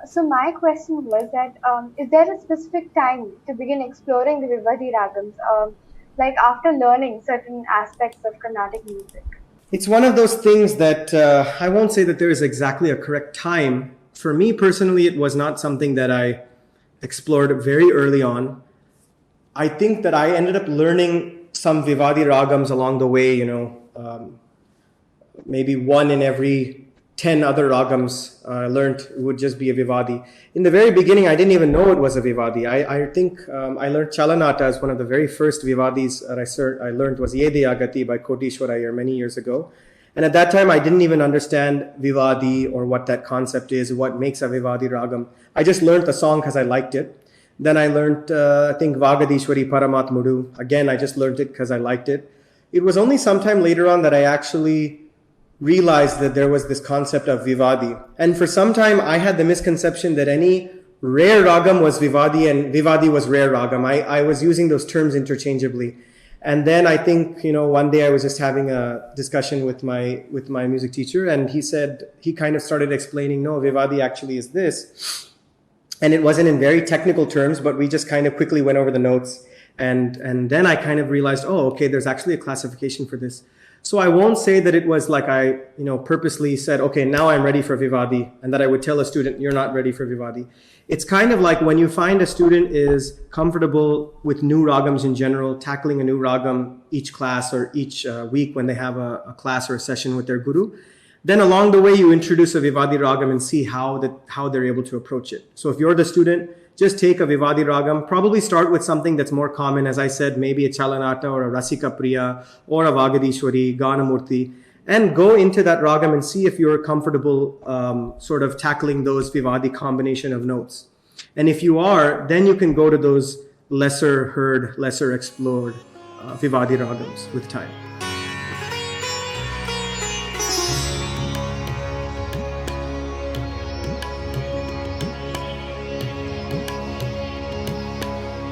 So my question was that is there a specific time to begin exploring the Vivadhi Ragams, like after learning certain aspects of Carnatic music? It's one of those things that I won't say that there is exactly a correct time. For me personally, it was not something that I explored very early on. I think that I ended up learning some Vivadhi Ragams along the way, maybe one in every 10 other ragams I learned would just be a Vivadhi. In the very beginning, I didn't even know it was a Vivadhi. I think I learned Chalanata as one of the very first Vivadhis that I learned was Yede Agati by Kotishwar Iyer many years ago. And at that time, I didn't even understand Vivadhi or what that concept is, what makes a Vivadhi Ragam. I just learned the song because I liked it. Then I learned, I think, Vagadishwari Paramatmudu. Again, I just learned it because I liked it. It was only sometime later on that I actually realized that there was this concept of Vivadhi. And for some time, I had the misconception that any rare ragam was Vivadhi and Vivadhi was rare ragam. I was using those terms interchangeably. And then I think, one day I was just having a discussion with my music teacher, and he kind of started explaining, no, Vivadhi actually is this. And it wasn't in very technical terms, but we just kind of quickly went over the notes. And then I kind of realized, oh, okay, there's actually a classification for this. So I won't say that it was like I, purposely said, okay, now I'm ready for Vivadhi, and that I would tell a student, you're not ready for Vivadhi. It's kind of like when you find a student is comfortable with new ragams in general, tackling a new ragam each class or each week when they have a class or a session with their guru, then along the way you introduce a Vivadhi ragam and see how they're able to approach it. So if you're the student, just take a Vivadhi ragam, probably start with something that's more common, as I said, maybe a Chalanata or a Rasika Priya or a Vagadishwari, Ganamurti, and go into that ragam and see if you're comfortable sort of tackling those Vivadhi combination of notes. And if you are, then you can go to those lesser heard, lesser explored Vivadhi ragams with time.